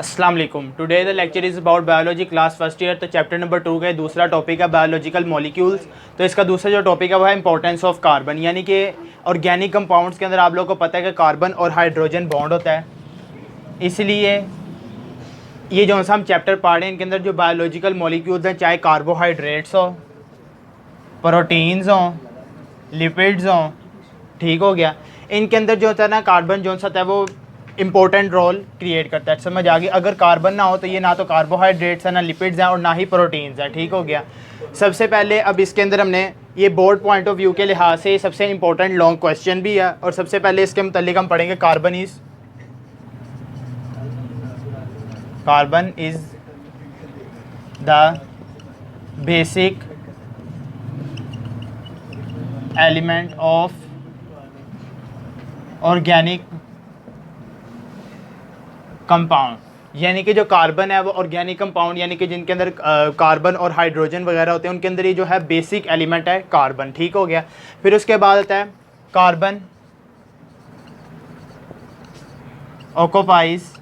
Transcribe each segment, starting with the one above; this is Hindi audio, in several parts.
अस्सलाम वालेकुम। Today the lecture is about biology class first year. तो चैप्टर नंबर 2 का दूसरा टॉपिक है बायोलॉजिकल मॉलिक्यूल्स। तो इसका दूसरा जो टॉपिक है वो है इंपॉर्टेंस ऑफ कार्बन, यानी कि ऑर्गेनिक कंपाउंड्स के अंदर आप लोगों को पता है कि कार्बन और हाइड्रोजन बॉन्ड होता है। इसलिए ये जो हम चैप्टर पढ़ रहे हैं इनके अंदर जो बायोलॉजिकल मॉलिक्यूल्स हैं, चाहे कार्बोहाइड्रेट्स हो, प्रोटीन्स हों, लिपिड्स हों, ठीक हो गया, इनके अंदर जो होता है ना कार्बन जो सा होता है वो इंपॉर्टेंट रोल क्रिएट करता है। समझ आ गई? अगर कार्बन ना हो तो ये ना तो कार्बोहाइड्रेट्स है, ना लिपिड्स हैं और ना ही प्रोटीन्स हैं। ठीक हो गया। सबसे पहले अब इसके अंदर हमने ये बोर्ड पॉइंट ऑफ व्यू के लिहाज से सबसे इंपॉर्टेंट लॉन्ग क्वेश्चन भी है, और सबसे पहले इसके मुतालिक हम पढ़ेंगे carbon is the basic element of organic compound, यानी कि जो कार्बन है वो ऑर्गेनिक कंपाउंड, यानी कि जिनके अंदर कार्बन और हाइड्रोजन वगैरह होते हैं, उनके अंदर ये जो है बेसिक एलिमेंट है कार्बन। ठीक हो गया। फिर उसके बाद आता है carbon occupies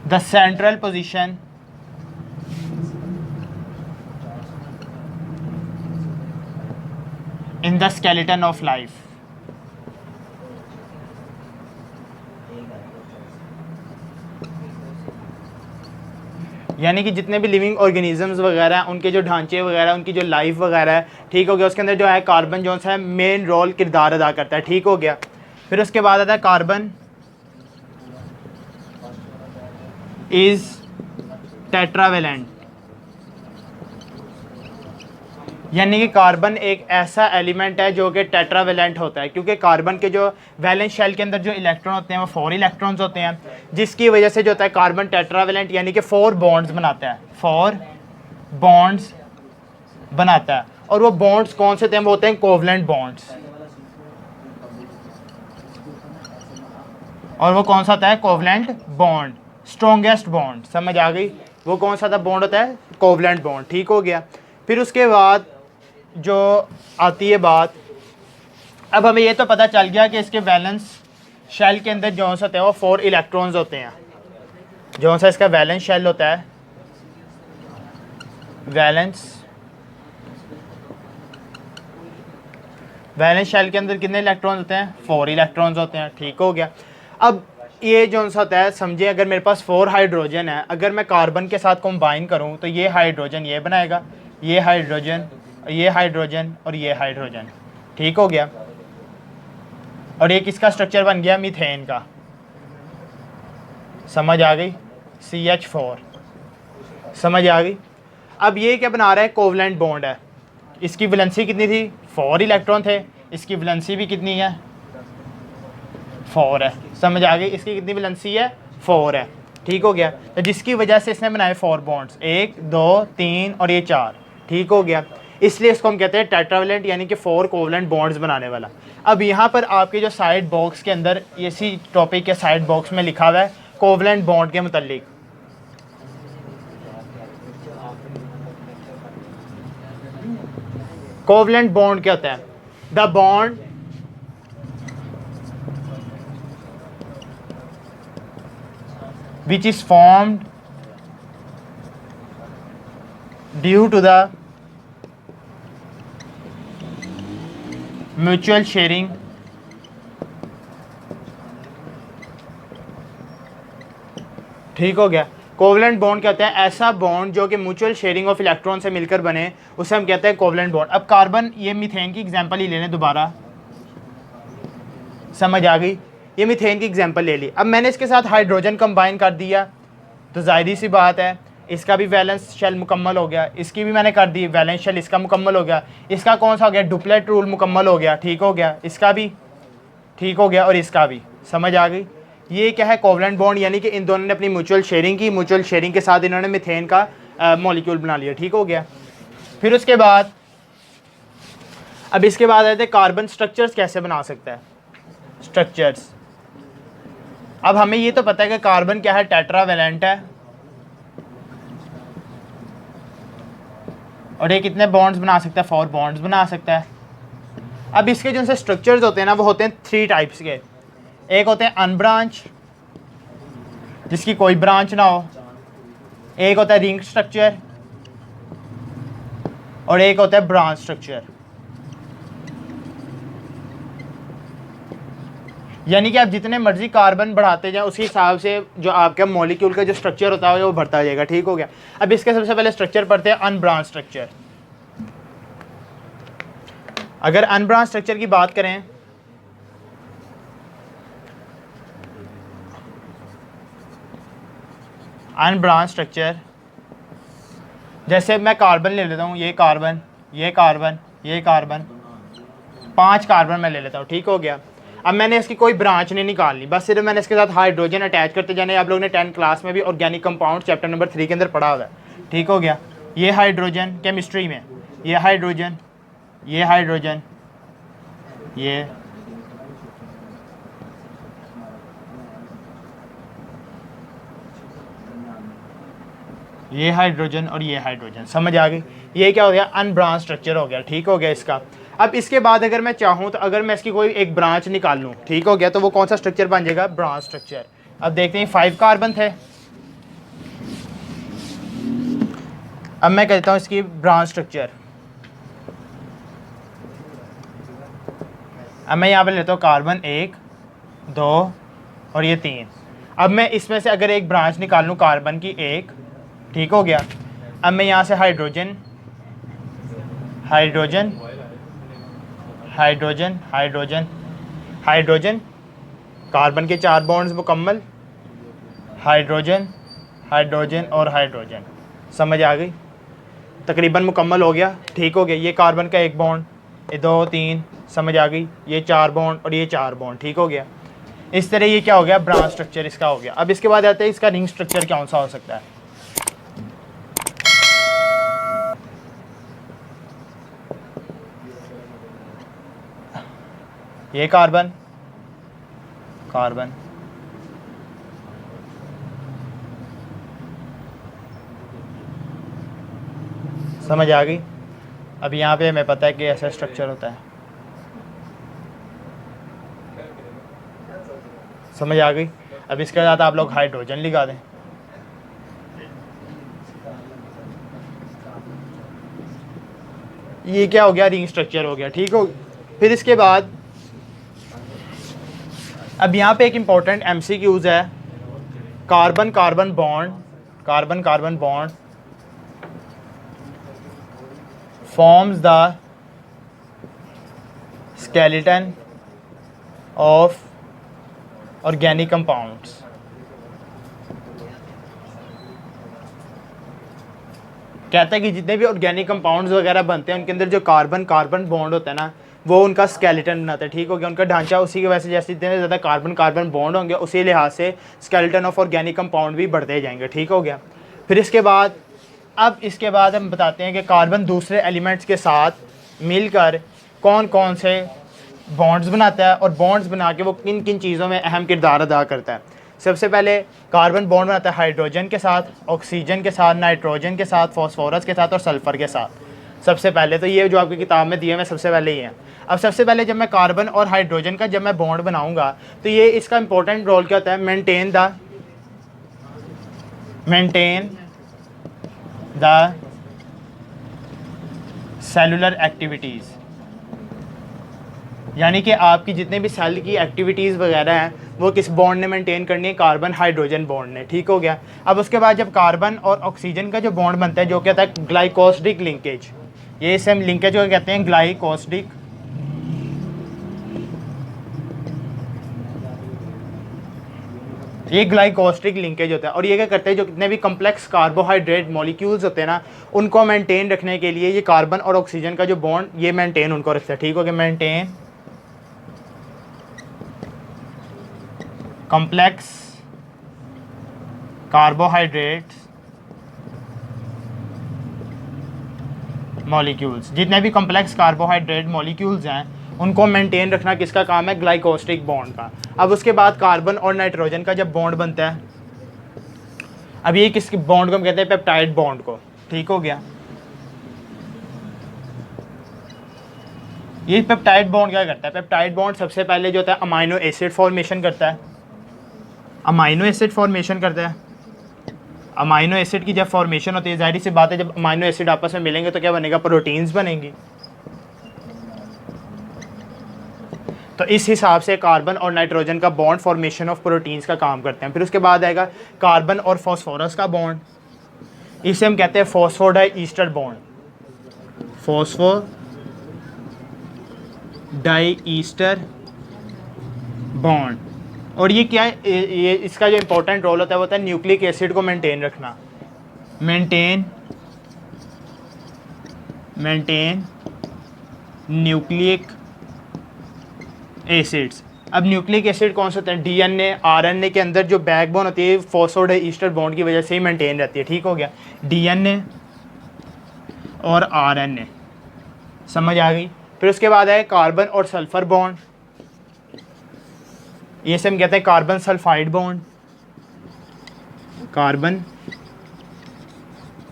the central position in the skeleton of life. यानी कि जितने भी लिविंग ऑर्गेनिजम्स वगैरह हैं उनके जो ढांचे वगैरह, उनकी जो लाइफ वगैरह है, ठीक हो गया, उसके अंदर जो है कार्बन जो है मेन रोल किरदार अदा करता है। ठीक हो गया। फिर उसके बाद आता है कार्बन इज़ टेट्रावेलेंट, यानी कि कार्बन एक ऐसा एलिमेंट है जो कि टेट्रावेलेंट होता है, क्योंकि कार्बन के जो वैलेंस शेल के अंदर जो इलेक्ट्रॉन होते हैं वो 4 इलेक्ट्रॉन्स होते हैं, जिसकी वजह से जो होता है कार्बन टेट्रावेलेंट यानी कि 4 बॉन्ड्स बनाता है। 4 बॉन्ड्स बनाता है। और वो बॉन्ड्स कौन से थे? वो होते हैं कोवलेंट बॉन्ड्स। और वो कौन सा होता है? Covalent bond, strongest bond. समझ आ गई? वो कौन सा था बॉन्ड होता है? Covalent bond. ठीक हो गया। फिर उसके बाद जो आती है बात, अब हमें ये तो पता चल गया कि इसके वैलेंस शेल के अंदर जो सा होता है वो 4 इलेक्ट्रॉन्स होते हैं। जो सा इसका वैलेंस शेल होता है, वैलेंस शेल के अंदर कितने इलेक्ट्रॉन्स होते हैं? 4 इलेक्ट्रॉन्स होते हैं। ठीक हो गया। अब ये जो सा होता है, समझिए अगर मेरे पास 4 हाइड्रोजन है, अगर मैं कार्बन के साथ कंबाइन करूँ तो ये हाइड्रोजन ये बनाएगा, ये हाइड्रोजन, ये हाइड्रोजन और ये हाइड्रोजन। ठीक हो गया। और एक इसका स्ट्रक्चर बन गया मीथेन का। समझ आ गई? CH4। समझ आ गई? अब ये क्या बना रहा है? कोवलेंट बॉन्ड है। इसकी वैलेंसी कितनी थी? 4 इलेक्ट्रॉन थे। इसकी वैलेंसी भी कितनी है? 4 है। समझ आ गई? इसकी कितनी वैलेंसी है? 4 है। ठीक हो गया। तो जिसकी वजह से इसने बनाए 4 बॉन्ड्स, 1 2 3 और ये 4। ठीक हो गया। इसलिए इसको हम कहते हैं टेट्रावेलेंट, यानी कि 4 कोवलेंट बॉन्ड्स बनाने वाला। अब यहाँ पर आपके जो साइड बॉक्स के अंदर इसी टॉपिक के साइड बॉक्स में लिखा हुआ है कोवलेंट बॉन्ड के मुतालिक। कोवलेंट बॉन्ड क्या होता है? The bond which is formed due to the mutual sharing ठीक हो गया। कोवलेंट बॉन्ड क्या होता है? ऐसा बॉन्ड जो कि म्यूचुअल शेयरिंग ऑफ इलेक्ट्रॉन से मिलकर बने, उसे हम कहते हैं कोवलेंट बॉन्ड। अब कार्बन, ये मीथेन की एग्जांपल ही ले लें दोबारा। समझ आ गई? ये मीथेन की एग्जांपल ले ली। अब मैंने इसके साथ हाइड्रोजन कंबाइन कर दिया तो जाहिर सी बात है इसका भी वैलेंस शेल मुकम्मल हो गया, इसकी भी मैंने कर दी वैलेंस शेल, इसका मुकम्मल हो गया। इसका कौन सा हो गया? डुप्लेट रूल मुकम्मल हो गया। ठीक हो गया। इसका भी ठीक हो गया और इसका भी। समझ आ गई? ये क्या है? कोवलेंट बॉन्ड, यानी कि इन दोनों ने अपनी म्यूचुअल शेयरिंग की, म्यूचुअल शेयरिंग के साथ इन्होंने मीथेन का मॉलिक्यूल बना लिया। ठीक हो गया। फिर उसके बाद अब इसके बाद आते हैं कार्बन स्ट्रक्चर्स कैसे बना सकता है। स्ट्रक्चर्स, अब हमें ये तो पता है कि कार्बन क्या है? टेट्रावेलेंट है। और ये कितने बॉन्ड्स बना सकता है? 4 बॉन्ड्स बना सकता है। अब इसके जो से स्ट्रक्चर्स होते हैं ना, वो होते हैं 3 टाइप्स के। एक होते हैं अनब्रांच, जिसकी कोई ब्रांच ना हो, एक होता है रिंग स्ट्रक्चर, और एक होता है ब्रांच स्ट्रक्चर। यानी कि आप जितने मर्जी कार्बन बढ़ाते जाएं उसी हिसाब से जो आपका मॉलिक्यूल का जो स्ट्रक्चर होता है वो बढ़ता जाएगा। ठीक हो गया। अब इसके सबसे पहले स्ट्रक्चर पढ़ते हैं अनब्रांच स्ट्रक्चर। अगर अनब्रांच स्ट्रक्चर की बात करें, अनब्रांच स्ट्रक्चर, जैसे मैं कार्बन ले लेता हूँ, ये कार्बन, ये कार्बन, ये कार्बन, 5 कार्बन मैं ले लेता हूँ। ठीक हो गया। अब मैंने इसकी कोई ब्रांच नहीं निकालनी, बस सिर्फ मैंने इसके साथ हाइड्रोजन अटैच करते जाने। आप लोगों ने 10 क्लास में भी ऑर्गेनिक कंपाउंड चैप्टर नंबर 3 के अंदर पढ़ा हुआ है। ठीक हो गया। ये हाइड्रोजन केमिस्ट्री में, ये हाइड्रोजन, ये हाइड्रोजन, ये हाइड्रोजन और ये हाइड्रोजन। समझ आ गई। ये क्या हो गया? अनब्रांच स्ट्रक्चर हो गया। ठीक हो गया इसका। अब इसके बाद अगर मैं चाहूँ तो अगर मैं इसकी कोई एक ब्रांच निकाल लूँ, ठीक हो गया, तो वो कौन सा स्ट्रक्चर बन जाएगा? Branch structure. अब देखते हैं 5 कार्बन थे, अब मैं कहता हूँ इसकी ब्रांच स्ट्रक्चर। अब मैं यहाँ पे लेता हूँ कार्बन 1, 2 और ये 3। अब मैं इसमें से अगर एक ब्रांच निकाल लूँ कार्बन की 1, ठीक हो गया। अब मैं यहाँ से hydrogen, hydrogen, hydrogen, hydrogen, hydrogen, carbon के 4 बॉन्ड्स मुकम्मल, हाइड्रोजन, हाइड्रोजन और हाइड्रोजन। समझ आ गई? तकरीबन मुकम्मल हो गया। ठीक हो गया। ये कार्बन का 1 बॉन्ड, ये 2, 3, समझ आ गई, ये 4 बॉन्ड और ये 4 बॉन्ड। ठीक हो गया। इस तरह ये क्या हो गया? ब्रांच स्ट्रक्चर इसका हो गया। अब इसके बाद आते हैं इसका रिंग स्ट्रक्चर कौन सा हो सकता है। ये कार्बन, कार्बन, समझ आ गई। अब यहाँ पे हमें पता है कि ऐसा स्ट्रक्चर होता है। समझ आ गई। अब इसके साथ आप लोग हाइड्रोजन लगा दें। ये क्या हो गया? रिंग स्ट्रक्चर हो गया। ठीक हो। फिर इसके बाद अब यहाँ पे एक इम्पॉर्टेंट MCQs है। Carbon carbon bond, carbon carbon bond forms the skeleton of organic compounds। कहता है कि जितने भी ऑर्गेनिक कंपाउंड्स वगैरह बनते हैं उनके अंदर जो कार्बन कार्बन बॉन्ड होता है ना, वो उनका स्केलेटन बनाता है। ठीक हो गया। उनका ढांचा उसी की वजह से, जैसे जितने ज़्यादा कार्बन कार्बन बॉन्ड होंगे उसी लिहाज से स्केलेटन ऑफ ऑर्गेनिक कंपाउंड भी बढ़ते जाएंगे। ठीक हो गया। फिर इसके बाद अब इसके बाद हम बताते हैं कि कार्बन दूसरे एलिमेंट्स के साथ मिलकर कौन कौन से बॉन्ड्स बनाता है और बॉन्ड्स बना के वो किन किन चीज़ों में अहम किरदार अदा करता है। सबसे पहले कार्बन बॉन्ड बनाता है हाइड्रोजन के साथ, ऑक्सीजन के साथ, नाइट्रोजन के साथ, फॉस्फोरस के साथ और सल्फ़र के साथ। सबसे पहले तो ये जो आपकी किताब में दिए मैं सबसे पहले ये हैं। अब सबसे पहले जब मैं कार्बन और हाइड्रोजन का जब मैं बॉन्ड बनाऊँगा तो ये इसका इंपॉर्टेंट रोल क्या होता है? मेंटेन द सेलुलर एक्टिविटीज़, यानी कि आपकी जितने भी सेल की एक्टिविटीज़ वगैरह हैं वो किस बॉन्ड ने मेंटेन करनी है? कार्बन हाइड्रोजन बॉन्ड ने। ठीक हो गया। अब उसके बाद जब कार्बन और ऑक्सीजन का जो बॉन्ड बनता है जो कहता है ग्लाइकोसिडिक लिंकेज, ये सेम लिंकेज को कहते हैं ग्लाइकोसिडिक। ये ग्लाइकोसिडिक लिंकेज होता है और ये क्या करते हैं? जो कितने भी कम्प्लेक्स कार्बोहाइड्रेट मॉलिक्यूल्स होते हैं ना, उनको मेंटेन रखने के लिए ये कार्बन और ऑक्सीजन का जो बॉन्ड ये मेंटेन उनको रखता है। ठीक हो गया। मेंटेन कॉम्प्लेक्स कार्बोहाइड्रेट्स मॉलिक्यूल्स, जितने भी कॉम्प्लेक्स कार्बोहाइड्रेट मॉलिक्यूल्स हैं उनको मेंटेन रखना किसका काम है? ग्लाइकोसिडिक बॉन्ड का। अब उसके बाद कार्बन और नाइट्रोजन का जब बॉन्ड बनता है, अब ये किस बॉन्ड को हम कहते हैं? पेप्टाइड बॉन्ड को। ठीक हो गया। ये पेप्टाइड बॉन्ड क्या करता है? पेप्टाइड बॉन्ड सबसे पहले जो होता है अमाइनो एसिड फॉर्मेशन करता है, अमाइनो एसिड फॉर्मेशन करता है। अमाइनो एसिड की जब फॉर्मेशन होती है, जाहिर सी बात है जब अमाइनो एसिड आपस में मिलेंगे तो क्या बनेगा? प्रोटीन्स बनेंगी। तो इस हिसाब से कार्बन और नाइट्रोजन का बॉन्ड फॉर्मेशन ऑफ प्रोटीन्स का काम करते हैं। फिर उसके बाद आएगा कार्बन और फॉस्फोरस का बॉन्ड, इसे हम कहते हैं फॉस्फोडाईस्टर बॉन्ड, फॉस्फोडाईस्टर बॉन्ड। और ये क्या है? ये इसका जो इंपॉर्टेंट रोल होता है वो होता है न्यूक्लिक एसिड को मेंटेन रखना, मेंटेन न्यूक्लिक एसिड्स। अब न्यूक्लिक एसिड कौन से होते हैं? डीएनए, आरएनए के अंदर जो बैकबोन होती है फॉस्फोडाईस्टर बॉन्ड की वजह से ही मेंटेन रहती है। ठीक हो गया, डीएनए और आरएनए, समझ आ गई। फिर उसके बाद है कार्बन और सल्फर बॉन्ड, ये से हम कहते हैं carbon sulphide bond, carbon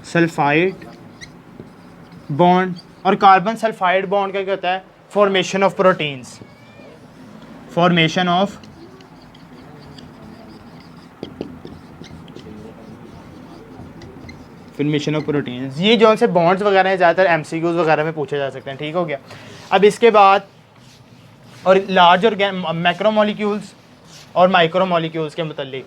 sulphide bond. और कार्बन सल्फाइड बॉन्ड का क्या होता है? Formation of proteins, formation of proteins. ये जो से बॉन्ड्स वगैरह हैं ज़्यादातर एमसीक्यूज वगैरह में पूछे जा सकते हैं। ठीक हो गया। अब इसके बाद और लार्ज और मैक्रोमोलिक्यूल्स और माइक्रोमोलिक्यूल्स के मुतालिक,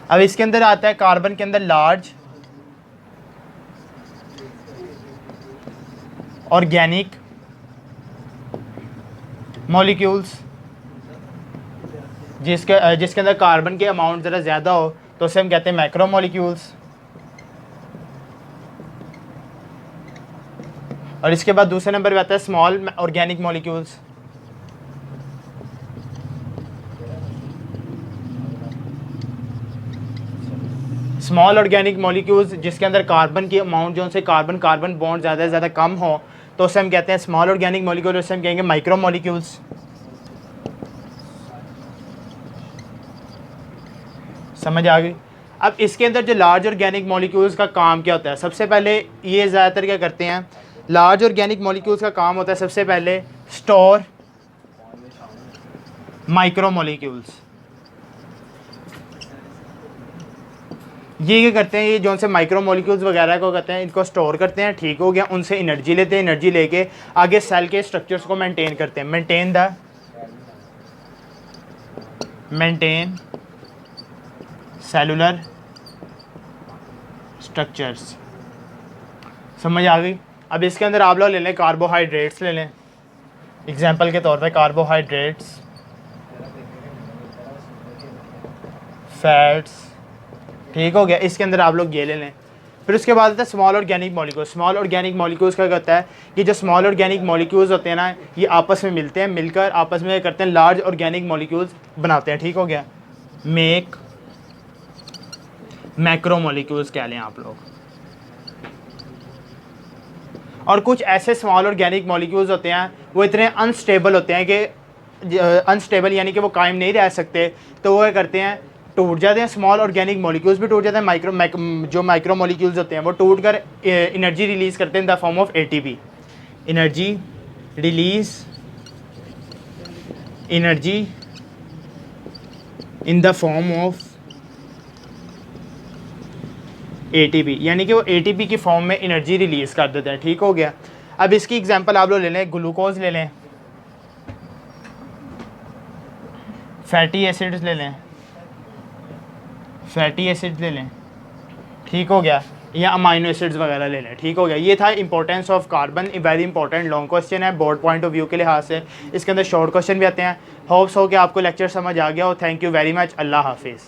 अब इसके अंदर आता है कार्बन के अंदर लार्ज ऑर्गेनिक मॉलिक्यूल्स, जिसके अंदर कार्बन के अमाउंट ज़रा ज़्यादा हो तो उसे हम कहते हैं मैक्रोमोलिक्यूल्स। और इसके बाद दूसरे नंबर पे आता है small organic molecules. Small organic molecules जिसके अंदर कार्बन की अमाउंट जो उनसे कार्बन कार्बन बॉन्ड ज़्यादा से ज़्यादा कम हो तो उसे हम कहते हैं स्मॉल ऑर्गेनिक मॉलिक्यूल, उसे हम कहेंगे माइक्रो मॉलिक्यूल्स। समझ आ गई। अब इसके अंदर जो लार्ज ऑर्गेनिक मॉलिक्यूल्स का काम क्या होता है? सबसे पहले ये ज़्यादातर क्या करते हैं, लार्ज ऑर्गेनिक मॉलिक्यूल्स का काम होता है सबसे पहले स्टोर माइक्रो मॉलिक्यूल्स। ये क्या करते हैं? ये जो से माइक्रो मॉलिक्यूल्स वगैरह को कहते हैं, इनको स्टोर करते हैं। ठीक हो गया। उनसे एनर्जी लेते हैं, एनर्जी लेके आगे सेल के स्ट्रक्चर्स को मेंटेन करते हैं, मेंटेन सेलुलर स्ट्रक्चर्स। समझ आ गई। अब इसके अंदर आप लोग ले लें कार्बोहाइड्रेट्स ले लें, एग्जांपल के तौर पे कार्बोहाइड्रेट्स, फैट्स। ठीक हो गया। इसके अंदर आप लोग ये ले लें। फिर उसके बाद आता है small organic molecules. Small organic molecules का कहता है कि जो स्मॉल ऑर्गेनिक मॉलिक्यूल्स होते हैं ना, ये आपस में मिलते हैं, मिलकर आपस में करते हैं लार्ज ऑर्गेनिक मॉलिक्यूल्स बनाते हैं। ठीक हो गया। मैक्रो मॉलिक्यूल्स कह लें आप लोग। और कुछ ऐसे स्मॉल ऑर्गेनिक मॉलिक्यूल्स होते हैं वो इतने अनस्टेबल होते हैं कि अनस्टेबल यानी कि वो कायम नहीं रह सकते, तो वो क्या करते हैं? टूट जाते हैं। स्मॉल ऑर्गेनिक मॉलिक्यूल्स भी टूट जाते हैं। जो माइक्रो मॉलिक्यूल्स होते हैं वो टूट कर एनर्जी रिलीज़ करते हैं in the form of ATP, energy in the form of ATP, यानी कि वो एटीपी की फॉर्म में एनर्जी रिलीज़ कर देते हैं। ठीक हो गया। अब इसकी एग्जांपल आप लोग ले लें, ग्लूकोज ले लें, फैटी एसिड्स ले लें, ठीक हो गया, या अमाइनो एसिड्स वगैरह ले लें। ठीक हो गया। ये था importance of carbon, very important long question है बोर्ड पॉइंट ऑफ व्यू के लिहाज से। इसके अंदर शॉर्ट क्वेश्चन भी आते हैं। होप्स हो कि आपको लेक्चर समझ आ गया हो। Thank you very much. अल्लाह हाफिज़।